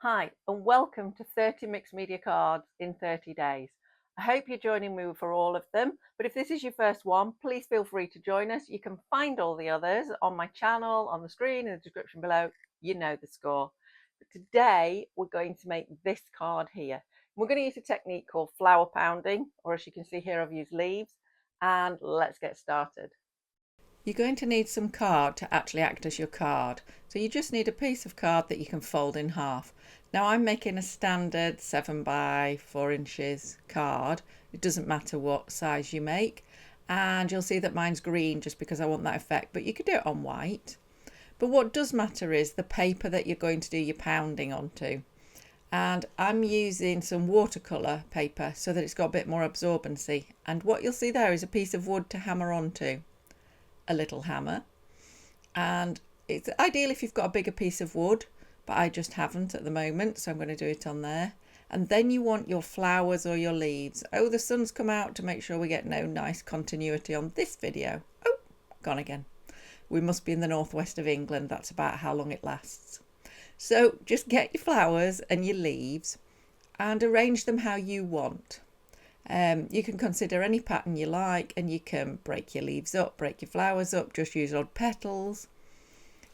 Hi, and welcome to 30 mixed media cards in 30 days. I hope you're joining me for all of them, but if this is your first one, please feel free to join us. You can find all the others on my channel, on the screen, in the description below. You know the score. But today, we're going to make this card here. We're going to use a technique called flower pounding, or as you can see here, I've used leaves, and let's get started. You're going to need some card to actually act as your card. So you just need a piece of card that you can fold in half. Now I'm making a standard 7 by 4 inches card. It doesn't matter what size you make. And you'll see that mine's green just because I want that effect, but you could do it on white. But what does matter is the paper that you're going to do your pounding onto. And I'm using some watercolour paper so that it's got a bit more absorbency. And what you'll see there is a piece of wood to hammer onto. A little hammer, and it's ideal if you've got a bigger piece of wood, but I just haven't at the moment, so I'm going to do it on there. And then you want your flowers or your leaves. Oh, the sun's come out to make sure we get no nice continuity on this video. Oh, gone again. We must be in the northwest of England. That's about how long it lasts. So just get your flowers and your leaves and arrange them how you want. You can consider any pattern you like, and you can break your leaves up, break your flowers up, just use odd petals.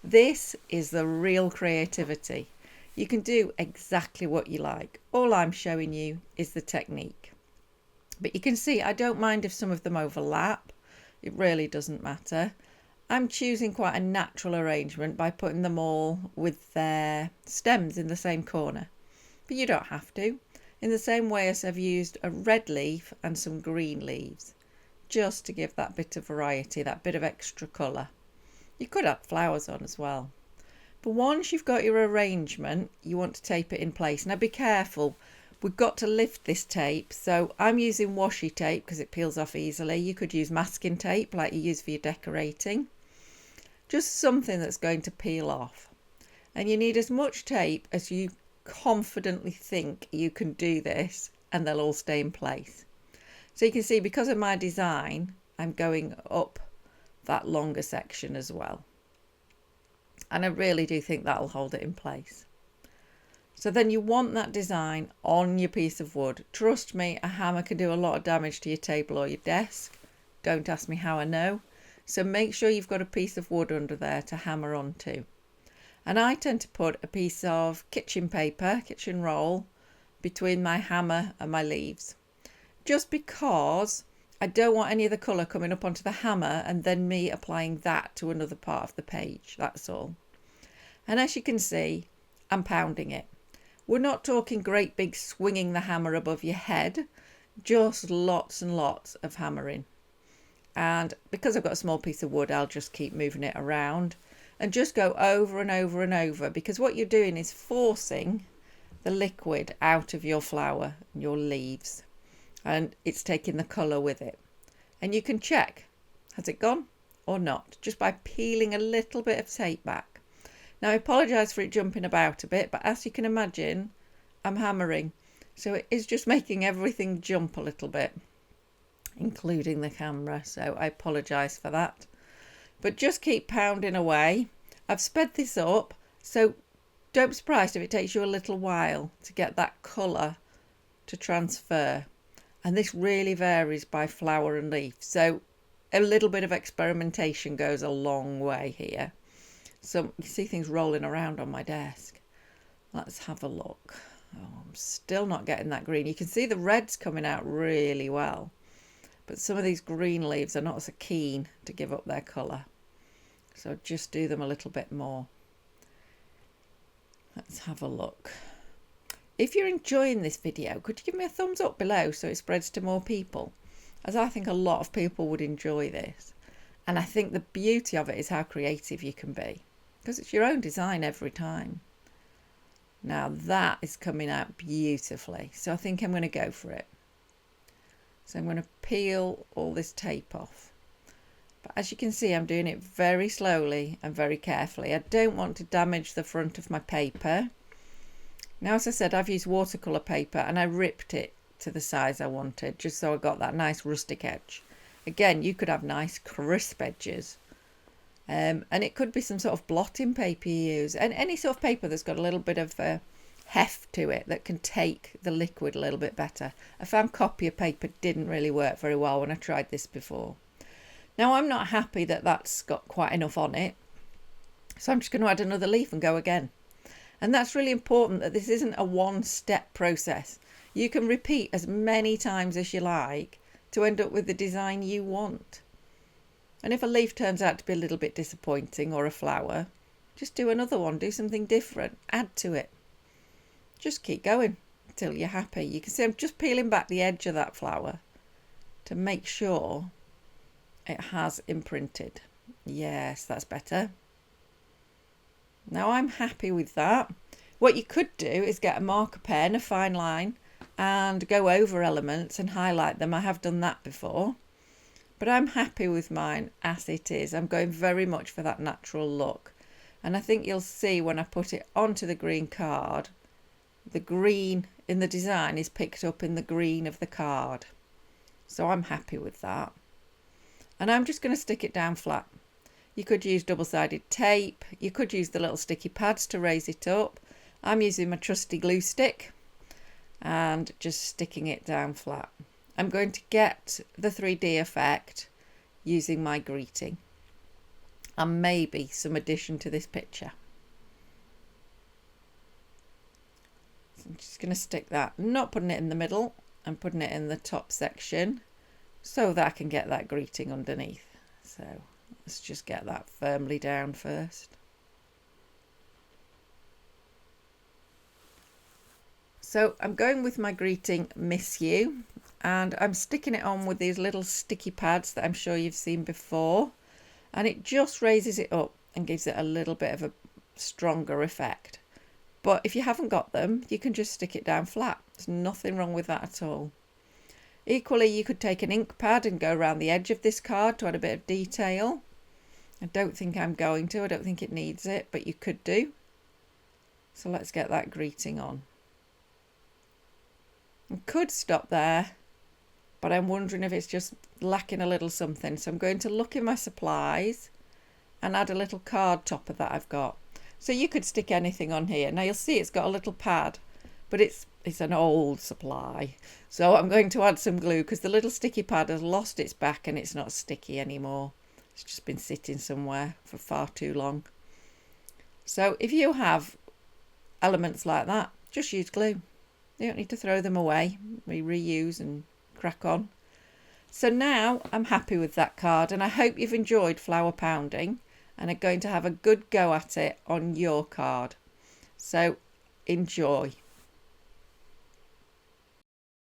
This is the real creativity. You can do exactly what you like. All I'm showing you is the technique. But you can see I don't mind if some of them overlap. It really doesn't matter. I'm choosing quite a natural arrangement by putting them all with their stems in the same corner. But you don't have to. In the same way as I've used a red leaf and some green leaves, just to give that bit of variety, that bit of extra colour. You could add flowers on as well. But once you've got your arrangement, you want to tape it in place. Now be careful, we've got to lift this tape, so I'm using washi tape because it peels off easily. You could use masking tape like you use for your decorating. Just something that's going to peel off. And you need as much tape as you confidently think you can do this, and they'll all stay in place. So you can see, because of my design, I'm going up that longer section as well, and I really do think that'll hold it in place. So then you want that design on your piece of wood. Trust me, a hammer can do a lot of damage to your table or your desk. Don't ask me how I know. So make sure you've got a piece of wood under there to hammer onto. And I tend to put a piece of kitchen paper, kitchen roll, between my hammer and my leaves. Just because I don't want any of the colour coming up onto the hammer and then me applying that to another part of the page, that's all. And as you can see, I'm pounding it. We're not talking great big swinging the hammer above your head, just lots and lots of hammering. And because I've got a small piece of wood, I'll just keep moving it around. And just go over and over and over, because what you're doing is forcing the liquid out of your flower and your leaves, and it's taking the colour with it. And you can check, has it gone or not, just by peeling a little bit of tape back. Now I apologise for it jumping about a bit, but as you can imagine, I'm hammering, so it is just making everything jump a little bit, including the camera, so I apologise for that. But just keep pounding away. I've sped this up, so don't be surprised if it takes you a little while to get that colour to transfer. And this really varies by flower and leaf, so a little bit of experimentation goes a long way here. So you see things rolling around on my desk. Let's have a look. Oh, I'm still not getting that green. You can see the red's coming out really well, but some of these green leaves are not so keen to give up their colour. So just do them a little bit more. Let's have a look. If you're enjoying this video, could you give me a thumbs up below so it spreads to more people? As I think a lot of people would enjoy this. And I think the beauty of it is how creative you can be, because it's your own design every time. Now that is coming out beautifully. So I think I'm going to go for it. So I'm going to peel all this tape off. But as you can see, I'm doing it very slowly and very carefully. I don't want to damage the front of my paper. Now, as I said, I've used watercolour paper and I ripped it to the size I wanted, just so I got that nice rustic edge. Again, you could have nice crisp edges. And it could be some sort of blotting paper you use, and any sort of paper that's got a little bit of heft to it that can take the liquid a little bit better. I found copier paper didn't really work very well when I tried this before. Now I'm not happy that that's got quite enough on it, so I'm just going to add another leaf and go again. And that's really important, that this isn't a one-step process. You can repeat as many times as you like to end up with the design you want. And if a leaf turns out to be a little bit disappointing, or a flower, just do another one, do something different, add to it. Just keep going until you're happy. You can see I'm just peeling back the edge of that flower to make sure it has imprinted. Yes, that's better. Now I'm happy with that. What you could do is get a marker pen, a fine line, and go over elements and highlight them. I have done that before, but I'm happy with mine as it is. I'm going very much for that natural look, and I think you'll see when I put it onto the green card, the green in the design is picked up in the green of the card. So I'm happy with that, and I'm just going to stick it down flat. You could use double-sided tape, you could use the little sticky pads to raise it up. I'm using my trusty glue stick and just sticking it down flat. I'm going to get the 3D effect using my greeting and maybe some addition to this picture. So I'm just going to stick that, not putting it in the middle, I'm putting it in the top section so that I can get that greeting underneath. So let's just get that firmly down first. So I'm going with my greeting, Miss You, and I'm sticking it on with these little sticky pads that I'm sure you've seen before, and it just raises it up and gives it a little bit of a stronger effect. But if you haven't got them, you can just stick it down flat. There's nothing wrong with that at all. Equally, you could take an ink pad and go around the edge of this card to add a bit of detail. I don't think I'm going to, I don't think it needs it, but you could do. So let's get that greeting on. I could stop there, but I'm wondering if it's just lacking a little something. So I'm going to look in my supplies and add a little card topper that I've got. So you could stick anything on here. Now you'll see it's got a little pad, but it's an old supply. So I'm going to add some glue because the little sticky pad has lost its back and it's not sticky anymore. It's just been sitting somewhere for far too long. So if you have elements like that, just use glue. You don't need to throw them away. We reuse and crack on. So now I'm happy with that card, and I hope you've enjoyed flower pounding and are going to have a good go at it on your card. So enjoy.